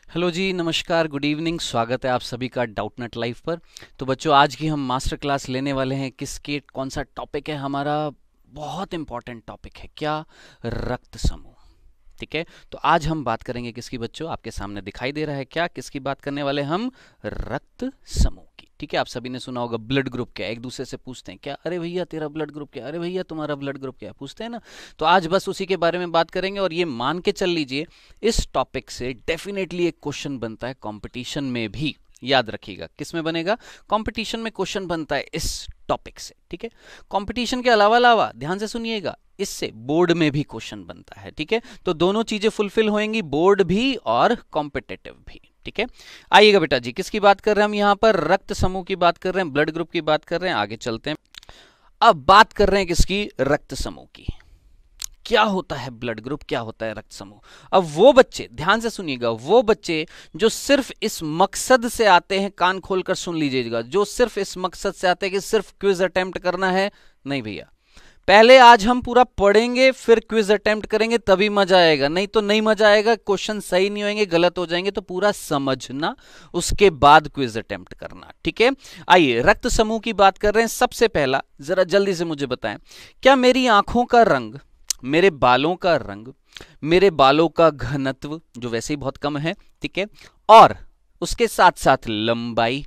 Hello जी, नमस्कार, good evening. स्वागत है आप सभी का डाउटनट लाइव पर। तो बच्चों, आज की हम मास्टर क्लास लेने वाले हैं। किसके कौन सा टॉपिक है हमारा? बहुत इंपॉर्टेंट टॉपिक है। क्या? रक्त समूह। ठीक है, तो आज हम बात करेंगे किसकी बच्चों? आपके सामने दिखाई दे रहा है क्या? किसकी बात करने वाले हम? रक्त समूह की। ठीक है, आप सभी ने सुना होगा ब्लड ग्रुप क्या है। एक दूसरे से पूछते हैं क्या, अरे भैया तेरा ब्लड ग्रुप क्या है, अरे भैया तुम्हारा ब्लड ग्रुप क्या है, पूछते हैं ना। तो आज बस उसी के बारे में बात करेंगे। और ये मान के चल लीजिए, इस टॉपिक से डेफिनेटली एक क्वेश्चन बनता है कंपटीशन में भी। याद रखिएगा, किस में बनेगा? कंपटीशन में क्वेश्चन बनता है इस टॉपिक से। ठीक है, कंपटीशन के अलावा अलावा ध्यान से सुनिएगा, इससे बोर्ड में भी क्वेश्चन बनता है। ठीक है, तो दोनों चीजें फुलफिल होंगी, बोर्ड भी और कॉम्पिटिटिव भी। ठीक है, आइएगा बेटा जी, किसकी बात कर रहे हैं हम यहाँ पर? रक्त समूह की बात कर रहे हैं, ब्लड ग्रुप की बात कर रहे हैं। आगे चलते हैं। अब बात कर रहे हैं किसकी? रक्त समूह की। क्या होता है ब्लड ग्रुप, क्या होता है रक्त समूह? अब वो बच्चे, ध्यान से सुनिएगा, वो बच्चे जो सिर्फ इस मकसद से आते हैं, कान खोलकर सुन लीजिएगा, जो सिर्फ इस मकसद से आते हैं कि सिर्फ क्विज अटेम्प्ट करना है, नहीं भैया। पहले आज हम पूरा पढ़ेंगे, फिर क्विज अटेम्प्ट करेंगे, तभी मजा आएगा। नहीं तो नहीं मजा आएगा, क्वेश्चन सही नहीं होंगे, गलत हो जाएंगे। तो पूरा समझना, उसके बाद क्विज अटेम्प्ट करना। ठीक है, आइए रक्त समूह की बात कर रहे हैं। सबसे पहला जरा जल्दी से मुझे बताएं, क्या मेरी आंखों का रंग, मेरे बालों का रंग, मेरे बालों का घनत्व जो वैसे ही बहुत कम है, ठीक है, और उसके साथ साथ लंबाई,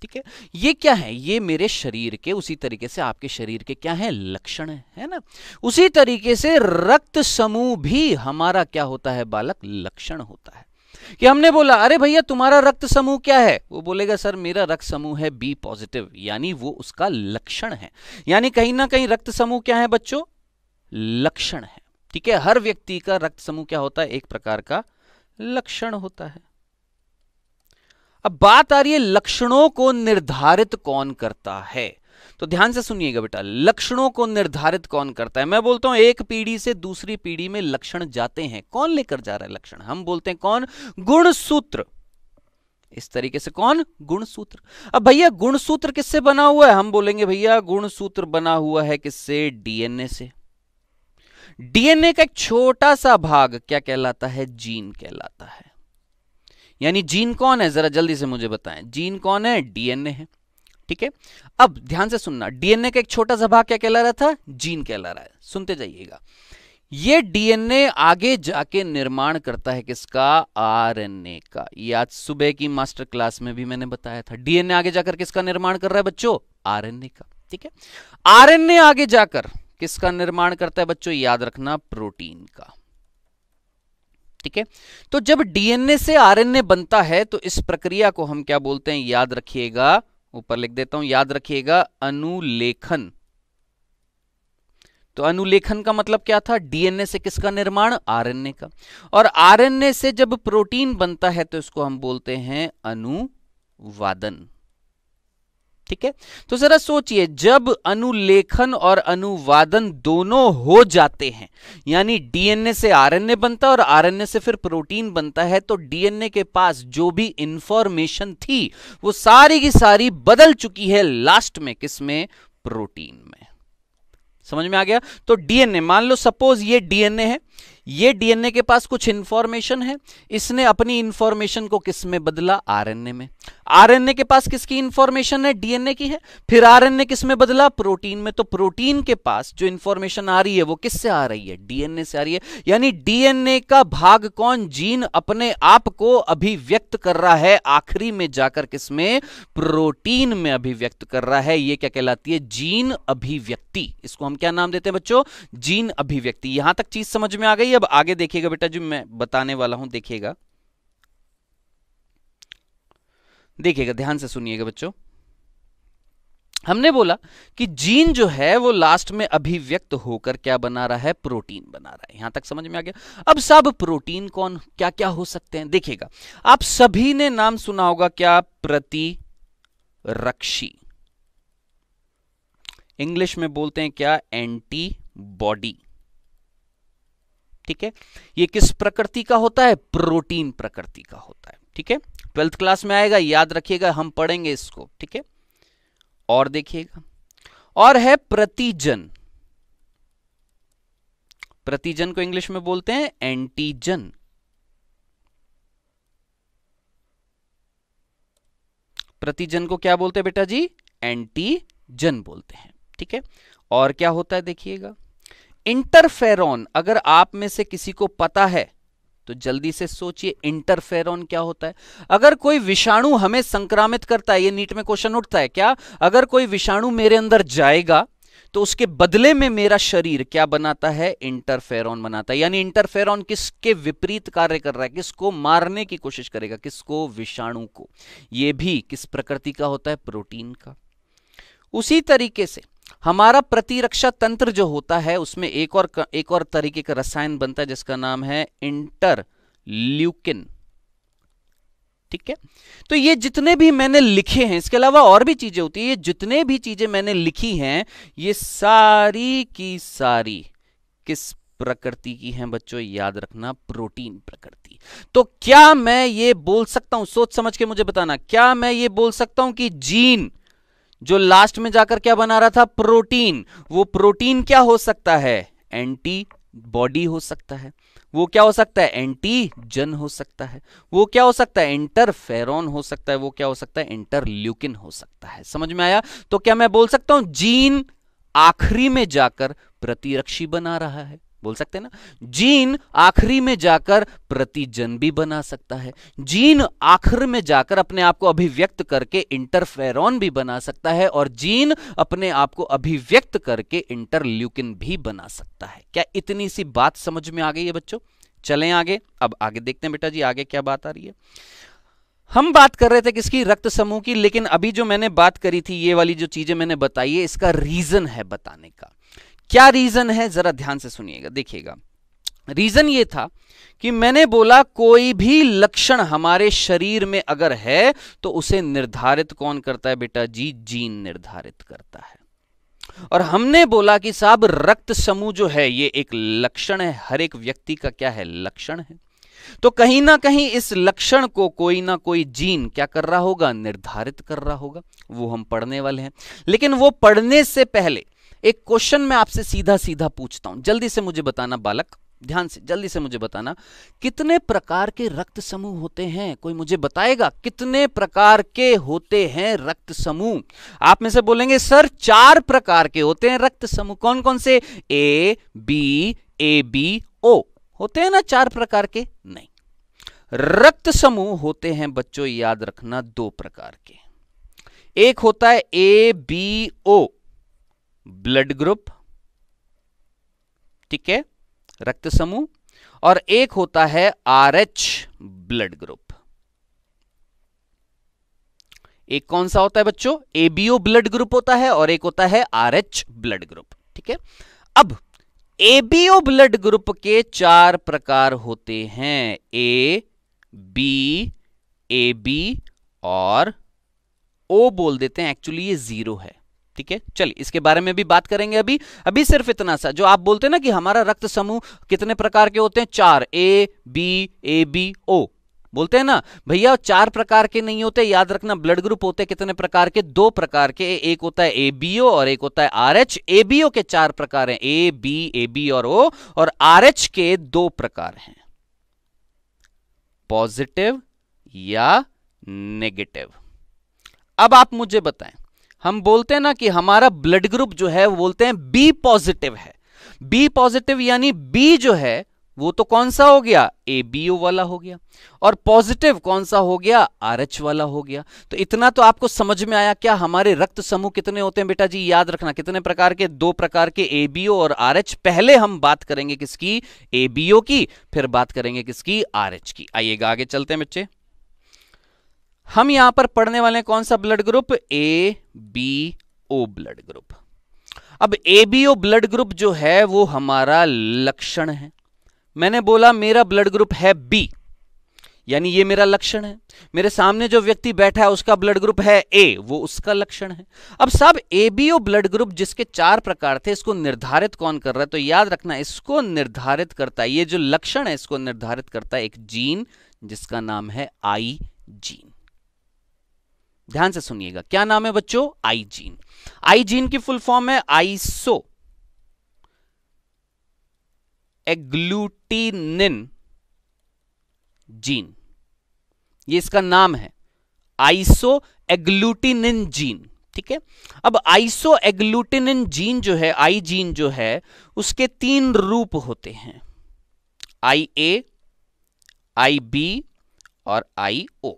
ठीक है, ये क्या है? ये मेरे शरीर के, उसी तरीके से आपके शरीर के क्या है? लक्षण है ना। उसी तरीके से रक्त समूह भी हमारा क्या होता है बालक? लक्षण होता है। कि हमने बोला अरे भैया तुम्हारा रक्त समूह क्या है, वो बोलेगा सर मेरा रक्त समूह है बी पॉजिटिव, यानी वो उसका लक्षण है। यानी कहीं ना कहीं रक्त समूह क्या है बच्चों? लक्षण है। ठीक है, हर व्यक्ति का रक्त समूह क्या होता है? एक प्रकार का लक्षण होता है। अब बात आ रही है लक्षणों को निर्धारित कौन करता है। तो ध्यान से सुनिएगा बेटा, लक्षणों को निर्धारित कौन करता है? मैं बोलता हूं एक पीढ़ी से दूसरी पीढ़ी में लक्षण जाते हैं। कौन लेकर जा रहा है लक्षण? हम बोलते हैं कौन? गुणसूत्र। इस तरीके से कौन? गुणसूत्र। अब भैया गुणसूत्र किससे बना हुआ है? हम बोलेंगे भैया गुणसूत्र बना हुआ है किससे? डीएनए से। डीएनए का एक छोटा सा भाग क्या कहलाता है? जीन कहलाता है। यानी जीन कौन है? जरा जल्दी से मुझे बताएं, जीन कौन है? डीएनए है। ठीक है, अब ध्यान से सुनना, डीएनए का एक छोटा सा भाग क्या कहला रहा था? जीन कहला रहा है। सुनते जाइएगा, ये डीएनए आगे जाके निर्माण करता है किसका? आरएनए का। ये आज सुबह की मास्टर क्लास में भी मैंने बताया था। डीएनए आगे जाकर किसका निर्माण कर रहा है बच्चों? आरएनए का। ठीक है, आरएनए आगे जाकर किसका निर्माण करता है बच्चों? याद रखना, प्रोटीन का। ठीक है, तो जब डीएनए से आरएनए बनता है तो इस प्रक्रिया को हम क्या बोलते हैं? याद रखिएगा, ऊपर लिख देता हूं, याद रखिएगा, अनुलेखन। तो अनुलेखन का मतलब क्या था? डीएनए से किसका निर्माण? आरएनए का। और आरएनए से जब प्रोटीन बनता है तो इसको हम बोलते हैं अनुवादन। ठीक है, तो जरा सोचिए, जब अनुलेखन और अनुवादन दोनों हो जाते हैं, यानी डीएनए से आरएनए बनता है और आरएनए से फिर प्रोटीन बनता है, तो डीएनए के पास जो भी इंफॉर्मेशन थी वो सारी की सारी बदल चुकी है लास्ट में किसमें? प्रोटीन में। समझ में आ गया? तो डीएनए, मान लो सपोज ये डीएनए है, ये डीएनए के पास कुछ इंफॉर्मेशन है, इसने अपनी इंफॉर्मेशन को किस में बदला? आरएनए में। आरएनए के पास किसकी इंफॉर्मेशन है? डीएनए की है। फिर आरएनए किस में बदला? प्रोटीन में। तो प्रोटीन के पास जो इंफॉर्मेशन आ रही है वो किससे आ रही है? डीएनए से आ रही है। यानी डीएनए का भाग कौन? जीन अपने आप को अभिव्यक्त कर रहा है, आखिरी में जाकर किसमें? प्रोटीन में अभिव्यक्त कर रहा है। ये क्या कहलाती है? जीन अभिव्यक्ति। इसको हम क्या नाम देते हैं बच्चों? जीन अभिव्यक्ति। यहां तक चीज समझ में आ गई? अब आगे देखिएगा बेटा, जो मैं बताने वाला हूं, देखिएगा देखिएगा, ध्यान से सुनिएगा बच्चों। हमने बोला कि जीन जो है वो लास्ट में अभिव्यक्त होकर क्या बना रहा है? प्रोटीन बना रहा है। यहां तक समझ में आ गया? अब सब प्रोटीन कौन क्या क्या हो सकते हैं? देखिएगा, आप सभी ने नाम सुना होगा क्या? प्रतिरक्षी। इंग्लिश में बोलते हैं क्या? एंटीबॉडी। ठीक है, ये किस प्रकृति का होता है? प्रोटीन प्रकृति का होता है। ठीक है, 12th क्लास में आएगा, याद रखिएगा, हम पढ़ेंगे इसको। ठीक है, और देखिएगा, और है प्रतिजन। प्रतिजन को इंग्लिश में बोलते हैं एंटीजन। प्रतिजन को क्या बोलते हैं बेटा जी? एंटीजन बोलते हैं। ठीक है, और क्या होता है देखिएगा, इंटरफेरॉन। अगर आप में से किसी को पता है तो जल्दी से सोचिए इंटरफेरॉन क्या होता है। अगर कोई विषाणु हमें संक्रामित करता है, ये नीट में क्वेश्चन उठता है क्या, अगर कोई विषाणु मेरे अंदर जाएगा तो उसके बदले में मेरा शरीर क्या बनाता है? इंटरफेरॉन बनाता है। यानी इंटरफेरॉन किसके विपरीत कार्य कर रहा है? किसको मारने की कोशिश करेगा? किसको? विषाणु को। यह भी किस प्रकृति का होता है? प्रोटीन का। उसी तरीके से हमारा प्रतिरक्षा तंत्र जो होता है उसमें एक और तरीके का रसायन बनता है जिसका नाम है इंटरल्यूकिन। ठीक है, तो ये जितने भी मैंने लिखे हैं, इसके अलावा और भी चीजें होती है, ये जितने भी चीजें मैंने लिखी हैं ये सारी की सारी किस प्रकृति की हैं बच्चों? याद रखना, प्रोटीन प्रकृति। तो क्या मैं ये बोल सकता हूं, सोच समझ के मुझे बताना, क्या मैं ये बोल सकता हूं कि जीन जो लास्ट में जाकर क्या बना रहा था? प्रोटीन, वो प्रोटीन क्या हो सकता है? एंटीबॉडी हो सकता है। वो क्या हो सकता है? एंटीजन हो सकता है। वो क्या हो सकता है? इंटरफेरॉन हो सकता है। वो क्या हो सकता है? इंटरल्यूकिन हो सकता है। समझ में आया? तो क्या मैं बोल सकता हूं जीन आखिरी में जाकर प्रतिरक्षी बना रहा है? बोल सकते हैं ना, जीन आखिरी में जाकर प्रतिजन भी बना सकता है। जीन आखिर में जाकर अपने आप को अभिव्यक्त करके इंटरफेरॉन भी बना सकता है, और जीन अपने आप को अभिव्यक्त करके इंटरल्यूकिन भी बना सकता है। क्या इतनी सी बात समझ में आ गई है बच्चों? चलें आगे। अब आगे देखते हैं बेटा जी आगे क्या बात आ रही है। हम बात कर रहे थे किसकी? रक्त समूह की। लेकिन अभी जो मैंने बात करी थी, ये वाली जो चीजें मैंने बताई है, इसका रीजन है बताने का। क्या रीजन है? जरा ध्यान से सुनिएगा, देखिएगा। रीजन ये था कि मैंने बोला कोई भी लक्षण हमारे शरीर में अगर है तो उसे निर्धारित कौन करता है बेटा जी? जीन निर्धारित करता है। और हमने बोला कि साहब रक्त समूह जो है ये एक लक्षण है, हर एक व्यक्ति का क्या है? लक्षण है। तो कहीं ना कहीं इस लक्षण को कोई ना कोई जीन क्या कर रहा होगा? निर्धारित कर रहा होगा। वो हम पढ़ने वाले हैं। लेकिन वो पढ़ने से पहले एक क्वेश्चन मैं आपसे सीधा सीधा पूछता हूं, जल्दी से मुझे बताना बालक, ध्यान से जल्दी से मुझे बताना, कितने प्रकार के रक्त समूह होते हैं? कोई मुझे बताएगा कितने प्रकार के होते हैं रक्त समूह? आप में से बोलेंगे सर 4 प्रकार के होते हैं रक्त समूह। कौन कौन से? ए बी ओ होते हैं ना 4 प्रकार के? नहीं, रक्त समूह होते हैं बच्चों, याद रखना 2 प्रकार के। एक होता है ABO ब्लड ग्रुप, ठीक है, रक्त समूह, और एक होता है RH ब्लड ग्रुप। एक कौन सा होता है बच्चों? ABO ब्लड ग्रुप होता है, और एक होता है RH ब्लड ग्रुप। ठीक है, अब ABO ब्लड ग्रुप के 4 प्रकार होते हैं, A, B, AB और O बोल देते हैं, एक्चुअली ये 0 है। ठीक है, चलिए इसके बारे में भी बात करेंगे। अभी सिर्फ इतना सा, जो आप बोलते हैं ना कि हमारा रक्त समूह कितने प्रकार के होते हैं? 4, ABO बोलते हैं ना भैया, 4 प्रकार के नहीं होते, याद रखना। ब्लड ग्रुप होते कितने प्रकार के? 2 प्रकार के। एक होता है ABO और एक होता है RH। ABO के 4 प्रकार हैं, A, B, AB और O, और RH के 2 प्रकार हैं, पॉजिटिव या नेगेटिव। अब आप मुझे बताएं, हम बोलते हैं ना कि हमारा ब्लड ग्रुप जो है वो बोलते हैं B पॉजिटिव है। B पॉजिटिव यानी B जो है वो तो कौन सा हो गया? ABO वाला हो गया। और पॉजिटिव कौन सा हो गया? RH वाला हो गया। तो इतना तो आपको समझ में आया। क्या हमारे रक्त समूह कितने होते हैं बेटा जी? याद रखना कितने प्रकार के? 2 प्रकार के, ABO और RH। पहले हम बात करेंगे किसकी? ABO की, फिर बात करेंगे किसकी? RH की। आइएगा आगे चलते हैं बच्चे। हम यहां पर पढ़ने वाले हैं कौन सा blood group? ABO blood group. अब ABO ब्लड ग्रुप जो है वो हमारा लक्षण है। मैंने बोला मेरा ब्लड ग्रुप है B, यानी ये मेरा लक्षण है। मेरे सामने जो व्यक्ति बैठा है उसका ब्लड ग्रुप है A, वो उसका लक्षण है। अब साहब ABO ब्लड ग्रुप जिसके 4 प्रकार थे, इसको निर्धारित कौन कर रहा है? तो याद रखना, इसको निर्धारित करता है, ये जो लक्षण है इसको निर्धारित करता है एक जीन जिसका नाम है I जीन। ध्यान से सुनिएगा, क्या नाम है बच्चों? I gene. I जीन की फुल फॉर्म है आइसो एग्लूटिनिन जीन, ये इसका नाम है आइसो एग्लूटिनिन जीन। ठीक है, अब आइसो एग्लूटिनिन जीन जो है, आई जीन जो है, उसके 3 रूप होते हैं, IA, IB और IO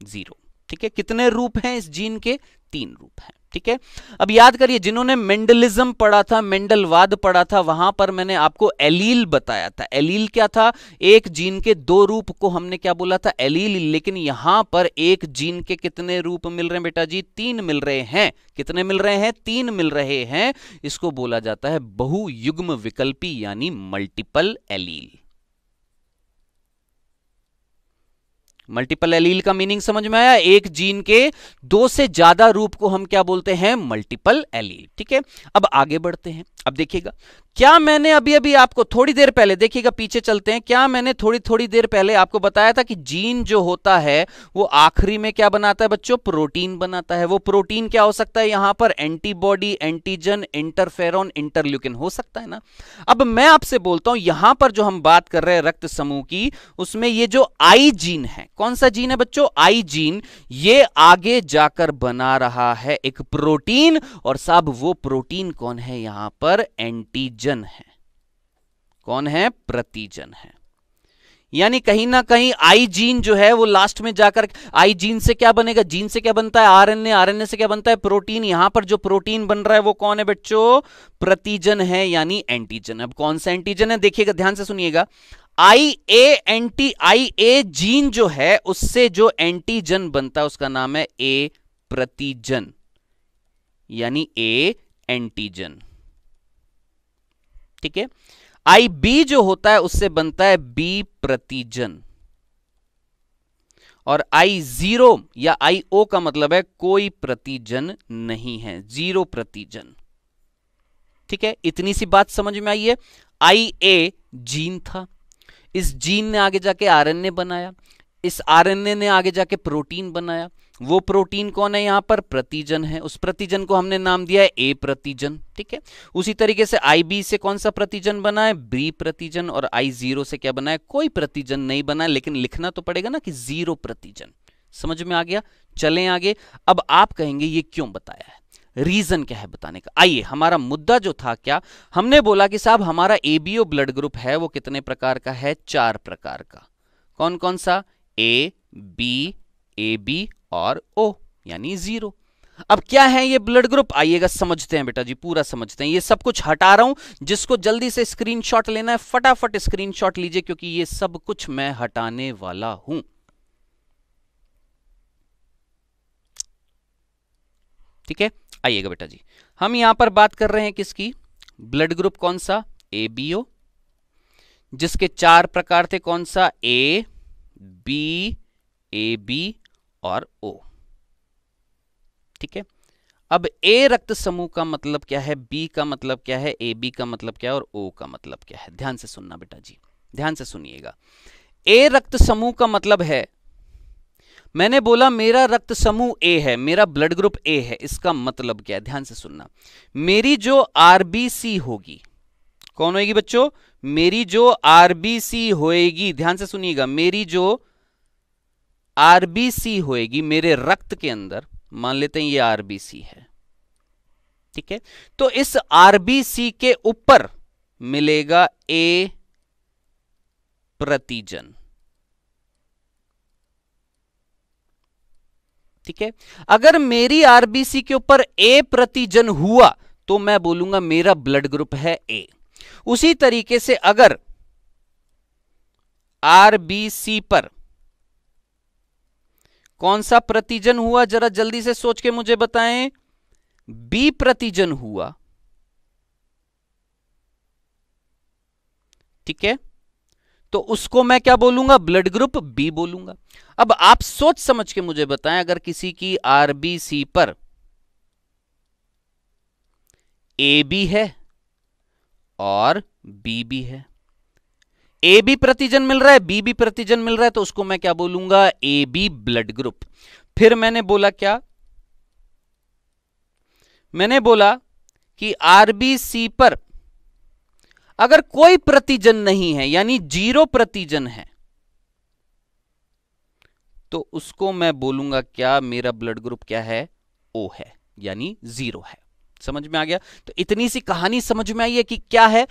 0। ठीक है, कितने रूप हैं इस जीन के? 3 रूप हैं। ठीक है, अब याद करिए, जिन्होंने मेंडलिज्म पढ़ा था, मेंडलवाद पढ़ा था, वहां पर मैंने आपको एलील बताया था। एलील क्या था? एक जीन के 2 रूप को हमने क्या बोला था? एलील। लेकिन यहां पर एक जीन के कितने रूप मिल रहे हैं बेटा जी? 3 मिल रहे हैं। कितने मिल रहे हैं? 3 मिल रहे हैं। इसको बोला जाता है बहुयुग्म विकल्पी, यानी मल्टीपल एलील। मल्टीपल एलील का मीनिंग समझ में आया? एक जीन के 2 से ज्यादा रूप को हम क्या बोलते हैं? Multiple allele. ठीक है, अब आगे बढ़ते हैं। अब देखिएगा, क्या मैंने अभी अभी आपको थोड़ी देर पहले, देखिएगा पीछे चलते हैं, क्या मैंने थोड़ी देर पहले आपको बताया था कि जीन जो होता है वो आखिरी में क्या बनाता है बच्चों? प्रोटीन बनाता है। वो प्रोटीन क्या हो सकता है? यहां पर एंटीबॉडी, एंटीजन, इंटरफेरॉन, इंटरल्यूकिन हो सकता है ना। अब मैं आपसे बोलता हूं, यहां पर जो हम बात कर रहे हैं रक्त समूह की, उसमें ये जो आई जीन है, कौन सा जीन है बच्चों? आई जीन। ये आगे जाकर बना रहा है एक प्रोटीन, और साहब वो प्रोटीन कौन है? यहां पर एंटीजन है। कौन है? प्रतिजन है। यानी कहीं ना कहीं आई जीन जो है वो लास्ट में जाकर, आई जीन से क्या बनेगा? जीन से क्या बनता है? आरएनए। आरएनए से क्या बनता है? प्रोटीन। यहां पर जो प्रोटीन बन रहा है वो कौन है बच्चों? प्रतिजन है, यानी एंटीजन। अब कौन सा एंटीजन है? देखिएगा, ध्यान से सुनिएगा। IA जीन जो है, उससे जो एंटीजन बनता है उसका नाम है A प्रतिजन, यानी A एंटीजन। ठीक है, IB जो होता है उससे बनता है B प्रतिजन, और I0 या IO का मतलब है कोई प्रतिजन नहीं है, 0 प्रतिजन। ठीक है, इतनी सी बात समझ में आई है। IA जीन था, इस जीन ने आगे जाके आरएनए बनाया, इस आरएनए ने आगे जाके प्रोटीन बनाया। वो प्रोटीन कौन है? यहां पर प्रतिजन है। उस प्रतिजन को हमने नाम दिया है ए प्रतिजन। ठीक है, उसी तरीके से IB से कौन सा प्रतिजन बना है? बी प्रतिजन। और I0 से क्या बना है? कोई प्रतिजन नहीं बना, लेकिन लिखना तो पड़ेगा ना कि 0 प्रतिजन। समझ में आ गया? चलें आगे। अब आप कहेंगे ये क्यों बताया है, रीजन क्या है बताने का? आइए, हमारा मुद्दा जो था क्या, हमने बोला कि साहब हमारा ABO ब्लड ग्रुप है वो कितने प्रकार का है? 4 प्रकार का। कौन कौन सा? A, B, AB और O, यानी 0। अब क्या है ये ब्लड ग्रुप? आइएगा समझते हैं बेटा जी, पूरा समझते हैं। ये सब कुछ हटा रहा हूं, जिसको जल्दी से स्क्रीनशॉट लेना है फटाफट स्क्रीनशॉट लीजिए, क्योंकि ये सब कुछ मैं हटाने वाला हूं। ठीक है, आइएगा बेटा जी, हम यहां पर बात कर रहे हैं किसकी? ब्लड ग्रुप कौन सा? ABO, जिसके 4 प्रकार थे। कौन सा? A, B, AB और O। ठीक है, अब A रक्त समूह का मतलब क्या है? B का मतलब क्या है? AB का मतलब क्या है? और O का मतलब क्या है? ध्यान से सुनना बेटा जी, ध्यान से सुनिएगा। A रक्त समूह का मतलब है, मैंने बोला मेरा रक्त समूह A है, मेरा ब्लड ग्रुप A है, इसका मतलब क्या है? ध्यान से सुनना। मेरी जो RBC होगी, कौन होगी बच्चों? मेरी जो RBC होएगी, ध्यान से सुनिएगा, मेरी जो RBC होएगी मेरे रक्त के अंदर, मान लेते हैं ये RBC है। ठीक है, तो इस RBC के ऊपर मिलेगा A प्रतिजन। ठीक है, अगर मेरी RBC के ऊपर A प्रतिजन हुआ तो मैं बोलूंगा मेरा ब्लड ग्रुप है A। उसी तरीके से अगर RBC पर कौन सा प्रतिजन हुआ, जरा जल्दी से सोच के मुझे बताएं? B प्रतिजन हुआ। ठीक है, तो उसको मैं क्या बोलूंगा? ब्लड ग्रुप B बोलूंगा। अब आप सोच समझ के मुझे बताएं, अगर किसी की RBC पर A भी है और B भी है, A भी प्रतिजन मिल रहा है, B भी प्रतिजन मिल रहा है, तो उसको मैं क्या बोलूंगा? AB blood group. फिर मैंने बोला क्या? मैंने बोला कि RBC पर अगर कोई प्रतिजन नहीं है, यानी 0 प्रतिजन है, तो उसको मैं बोलूंगा क्या, मेरा ब्लड ग्रुप क्या है, ओ है, यानी 0 है। समझ में आ गया? तो इतनी सी कहानी समझ में आई है कि क्या है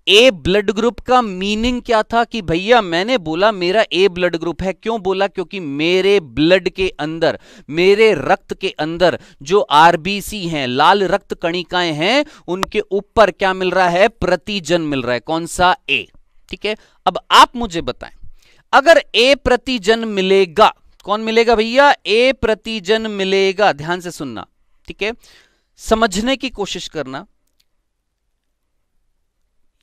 ए ब्लड ग्रुप का मीनिंग क्या था। कि भैया मैंने बोला मेरा ए ब्लड ग्रुप है, क्यों बोला, क्योंकि मेरे ब्लड के अंदर, मेरे रक्त के अंदर जो आरबीसी हैं, लाल रक्त कणिकाएं हैं, उनके ऊपर क्या मिल रहा है, प्रतिजन मिल रहा है। कौन सा, ए। ठीक है, अब आप मुझे बताएं, अगर ए प्रतिजन मिलेगा, कौन मिलेगा भैया, ए प्रतिजन मिलेगा। ध्यान से सुनना, ठीक है, समझने की कोशिश करना।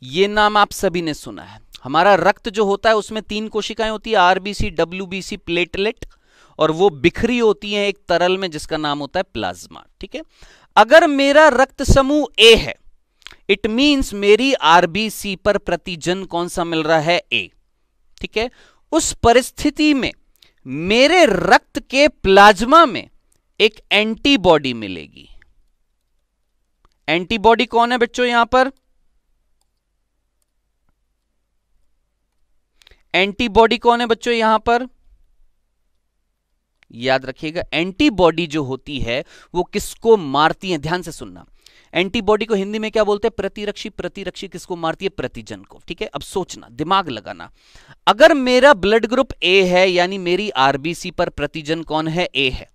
यह नाम आप सभी ने सुना है। हमारा रक्त जो होता है उसमें 3 कोशिकाएं होती है, आरबीसी, डब्ल्यूबीसी, प्लेटलेट, और वो बिखरी होती हैं एक तरल में जिसका नाम होता है प्लाज्मा। ठीक है, अगर मेरा रक्त समूह ए है, इट मींस मेरी आरबीसी पर प्रतिजन कौन सा मिल रहा है, ए। ठीक है, उस परिस्थिति में मेरे रक्त के प्लाज्मा में एक एंटीबॉडी मिलेगी। एंटीबॉडी कौन है बच्चों, यहां पर एंटीबॉडी कौन है बच्चों, यहां पर याद रखिएगा, एंटीबॉडी जो होती है वो किसको मारती है। ध्यान से सुनना, एंटीबॉडी को हिंदी में क्या बोलते हैं, प्रतिरक्षी। प्रतिरक्षी किसको मारती है, प्रतिजन को। ठीक है, अब सोचना, दिमाग लगाना, अगर मेरा ब्लड ग्रुप ए है, यानी मेरी आरबीसी पर प्रतिजन कौन है, ए है।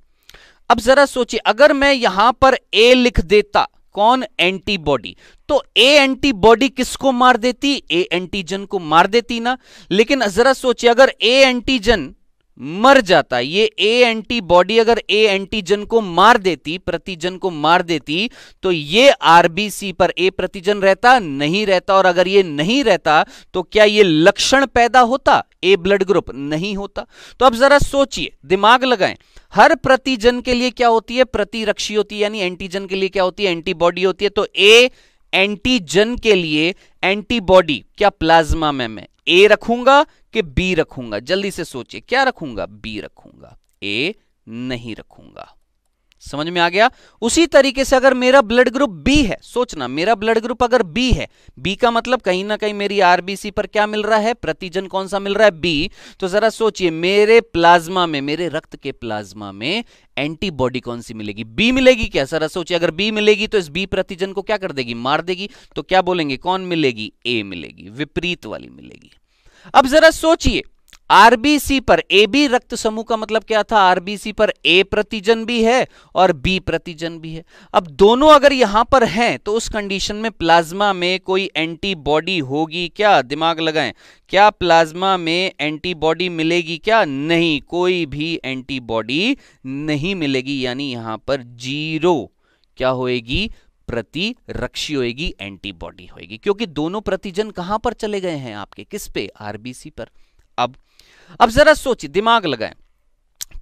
अब जरा सोचिए, अगर मैं यहां पर ए लिख देता, कौन, एंटीबॉडी, तो ए एंटीबॉडी किसको मार देती, ए एंटीजन को मार देती ना। लेकिन जरा सोचिए, अगर ए एंटीजन मर जाता, ये ए एंटीबॉडी अगर ए एंटीजन को मार देती, प्रतिजन को मार देती, तो ये आरबीसी पर ए प्रतिजन रहता, नहीं रहता। और अगर ये नहीं रहता तो क्या ये लक्षण पैदा होता, ए ब्लड ग्रुप, नहीं होता। तो अब जरा सोचिए, दिमाग लगाएं, हर प्रतिजन के लिए क्या होती है, प्रतिरक्षी होती है, यानी एंटीजन के लिए क्या होती है, एंटीबॉडी होती है। तो ए एंटीजन के लिए एंटीबॉडी क्या प्लाज्मा में मैं ए रखूंगा कि बी रखूंगा, जल्दी से सोचिए, क्या रखूंगा, बी रखूंगा, ए नहीं रखूंगा। समझ में आ गया? उसी तरीके से अगर मेरा ब्लड ग्रुप बी है, सोचना, मेरा ब्लड ग्रुप अगर बी है, बी का मतलब कहीं ना कहीं मेरी आरबीसी पर क्या मिल रहा है, प्रतिजन कौन सा मिल रहा है, बी। तो जरा सोचिए, मेरे प्लाज्मा में, मेरे रक्त के प्लाज्मा में एंटीबॉडी कौन सी मिलेगी, बी मिलेगी क्या। जरा सोचिए, अगर बी मिलेगी तो इस बी प्रतिजन को क्या कर देगी, मार देगी। तो क्या बोलेंगे, कौन मिलेगी, ए मिलेगी, विपरीत वाली मिलेगी। अब जरा सोचिए, आरबीसी पर, ए बी रक्त समूह का मतलब क्या था, आरबीसी पर ए प्रतिजन भी है और बी प्रतिजन भी है। अब दोनों अगर यहां पर हैं तो उस कंडीशन में प्लाज्मा में कोई एंटीबॉडी होगी क्या, दिमाग लगाएं, क्या प्लाज्मा में एंटीबॉडी मिलेगी क्या, नहीं, कोई भी एंटीबॉडी नहीं मिलेगी। यानी यहां पर 0 क्या होएगी, प्रतिरक्षी होएगी, एंटीबॉडी होएगी, क्योंकि दोनों प्रतिजन कहां पर चले गए हैं आपके, किस पे, आरबीसी पर। अब जरा सोचिए, दिमाग लगाएं,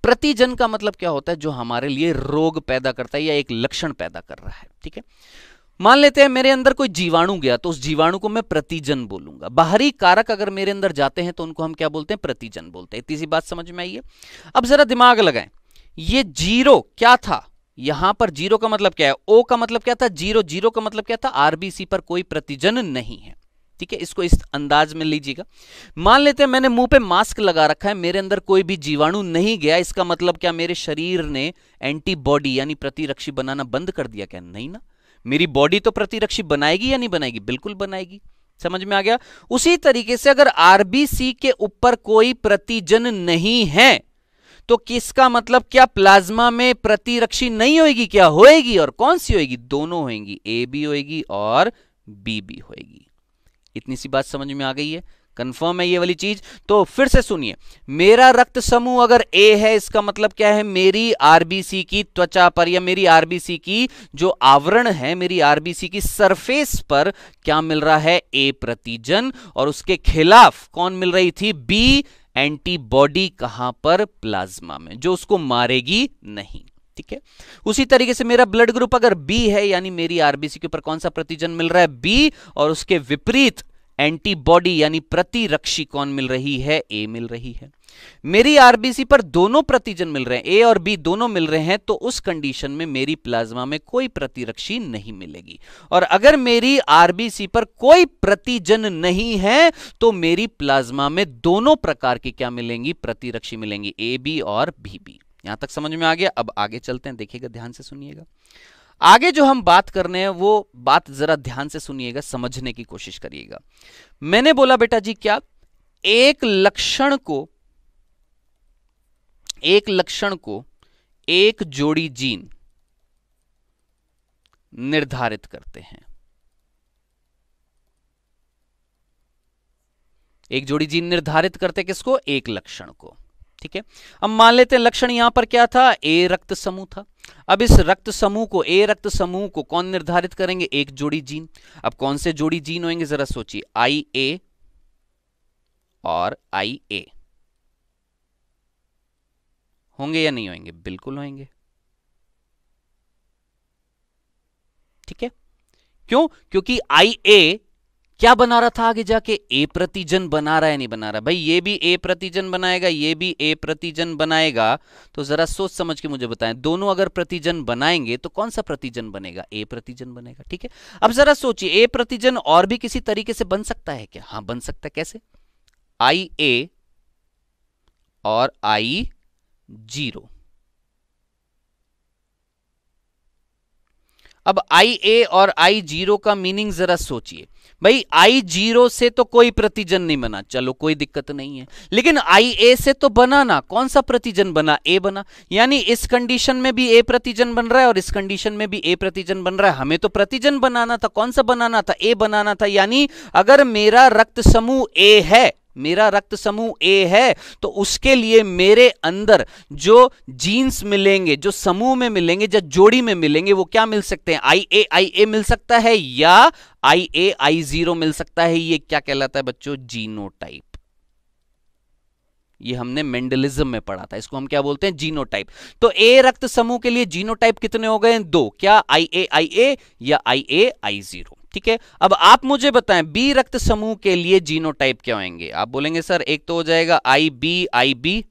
प्रतिजन का मतलब क्या होता है, जो हमारे लिए रोग पैदा करता है या एक लक्षण पैदा कर रहा है। ठीक है, मान लेते हैं मेरे अंदर कोई जीवाणु गया, तो उस जीवाणु को मैं प्रतिजन बोलूंगा। बाहरी कारक अगर मेरे अंदर जाते हैं तो उनको हम क्या बोलते हैं, प्रतिजन बोलते हैं। इतनी सी बात समझ में आई है? अब जरा दिमाग लगाएं, ये 0 क्या था, यहां पर 0 का मतलब क्या है, ओ का मतलब क्या था, 0, 0 का मतलब क्या था, आरबीसी पर कोई प्रतिजन नहीं है। ठीक है, इसको इस अंदाज में लीजिएगा। मान लेते हैं मैंने मुंह पे मास्क लगा रखा है, मेरे अंदर कोई भी जीवाणु नहीं गया, इसका मतलब क्या, मेरे शरीर ने एंटीबॉडी यानी प्रतिरक्षी बनाना बंद कर दिया क्या, नहीं ना। मेरी बॉडी तो प्रतिरक्षी बनाएगी या नहीं बनाएगी, बिल्कुल बनाएगी। समझ में आ गया? उसी तरीके से अगर आरबीसी के ऊपर कोई प्रतिजन नहीं है तो किसका मतलब क्या, प्लाज्मा में प्रतिरक्षी नहीं होगी क्या, होएगी, और कौन सी होएगी, दोनों होएगी, ए भी होएगी और बी भी होएगी। इतनी सी बात समझ में आ गई है, कंफर्म है ये वाली चीज? तो फिर से सुनिए, मेरा रक्त समूह अगर ए है, इसका मतलब क्या है, मेरी आरबीसी की त्वचा पर या मेरी आरबीसी की जो आवरण है, मेरी आरबीसी की सरफेस पर क्या मिल रहा है, ए प्रतिजन, और उसके खिलाफ कौन मिल रही थी, बी एंटीबॉडी। कहां पर, प्लाज्मा में, जो उसको मारेगी नहीं। ठीक है, उसी तरीके से मेरा ब्लड ग्रुप अगर बी है, यानी मेरी आरबीसी के ऊपर कौन सा प्रतिजन मिल रहा है, बी, और उसके विपरीत एंटीबॉडी यानी प्रतिरक्षी कौन मिल रही है? ए मिल रही है। मेरी आरबीसी पर दोनों प्रतिजन मिल रहे हैं, ए और बी दोनों मिल रहे हैं, तो उस कंडीशन में मेरी प्लाज्मा में कोई प्रतिरक्षी नहीं मिलेगी। और अगर मेरी आरबीसी पर कोई प्रतिजन नहीं है तो मेरी प्लाज्मा में दोनों प्रकार की क्या मिलेंगी? प्रतिरक्षी मिलेंगी, ए बी और बी बी। यहां तक समझ में आ गया? अब आगे चलते हैं, देखिएगा, ध्यान से सुनिएगा। आगे जो हम बात करने हैं वो बात जरा ध्यान से सुनिएगा, समझने की कोशिश करिएगा। मैंने बोला बेटा जी क्या, एक लक्षण को एक जोड़ी जीन निर्धारित करते हैं। एक जोड़ी जीन निर्धारित करते किसको? एक लक्षण को। ठीक है, अब मान लेते हैं लक्षण यहां पर क्या था? ए रक्त समूह था। अब इस रक्त समूह को, ए रक्त समूह को कौन निर्धारित करेंगे? एक जोड़ी जीन। अब कौन से जोड़ी जीन होंगे जरा सोचिए, आई ए और आई ए होंगे या नहीं होंगे? बिल्कुल होंगे। ठीक है, क्यों? क्योंकि आई ए क्या बना रहा था आगे जाके? ए प्रतिजन बना रहा है, नहीं बना रहा? भाई ये भी ए प्रतिजन बनाएगा, ये भी ए प्रतिजन बनाएगा, तो जरा सोच समझ के मुझे बताएं, दोनों अगर प्रतिजन बनाएंगे तो कौन सा प्रतिजन बनेगा? ए प्रतिजन बनेगा। ठीक है, अब जरा सोचिए, ए प्रतिजन और भी किसी तरीके से बन सकता है क्या? हाँ बन सकता है। कैसे? आई ए और आई जीरो। अब आई ए और आई जीरो का मीनिंग जरा सोचिए। भाई आई जीरो से तो कोई प्रतिजन नहीं बना, चलो कोई दिक्कत नहीं है, लेकिन आई ए से तो बना ना। कौन सा प्रतिजन बना? ए बना। यानी इस कंडीशन में भी ए प्रतिजन बन रहा है और इस कंडीशन में भी ए प्रतिजन बन रहा है। हमें तो प्रतिजन बनाना था, कौन सा बनाना था? ए बनाना था। यानी अगर मेरा रक्त समूह ए है, मेरा रक्त समूह ए है, तो उसके लिए मेरे अंदर जो जीन्स मिलेंगे, जो समूह में मिलेंगे, जो जोड़ी में मिलेंगे, वो क्या मिल सकते हैं? आई ए मिल सकता है या आई ए आई जीरो मिल सकता है। ये क्या कहलाता है बच्चों? जीनोटाइप। ये हमने मेंडलिज्म में पढ़ा था, इसको हम क्या बोलते हैं? जीनोटाइप। तो ए रक्त समूह के लिए जीनोटाइप कितने हो गए? 2। क्या? आई ए या आई ए आई जीरो। ठीक है, अब आप मुझे बताएं बी रक्त समूह के लिए जीनोटाइप क्या होंगे? आप बोलेंगे सर एक तो हो जाएगा आई बी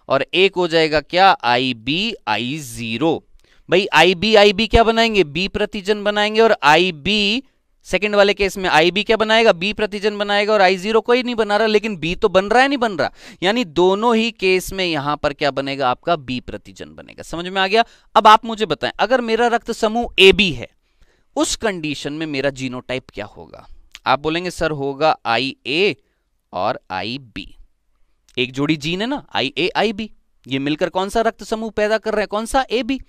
और एक हो जाएगा क्या? आई बी आई जीरो। भाई आई बी क्या बनाएंगे? बी प्रतिजन बनाएंगे। और आई बी सेकंड वाले केस में आई बी क्या बनाएगा? बी प्रतिजन बनाएगा। और आई जीरो कोई नहीं बना रहा, लेकिन बी तो बन रहा है, नहीं बन रहा। यानी दोनों ही केस में यहां पर क्या बनेगा? आपका बी प्रतिजन बनेगा। समझ में आ गया? अब आप मुझे बताएं, अगर मेरा रक्त समूह ए बी है, उस कंडीशन में मेरा जीनोटाइप क्या होगा? आप बोलेंगे सर होगा आई ए और आई बी। एक जोड़ी जीन है ना, आई ए आई बी, ये मिलकर कौन सा रक्त समूह पैदा कर रहे हैं? कौन सा? A B.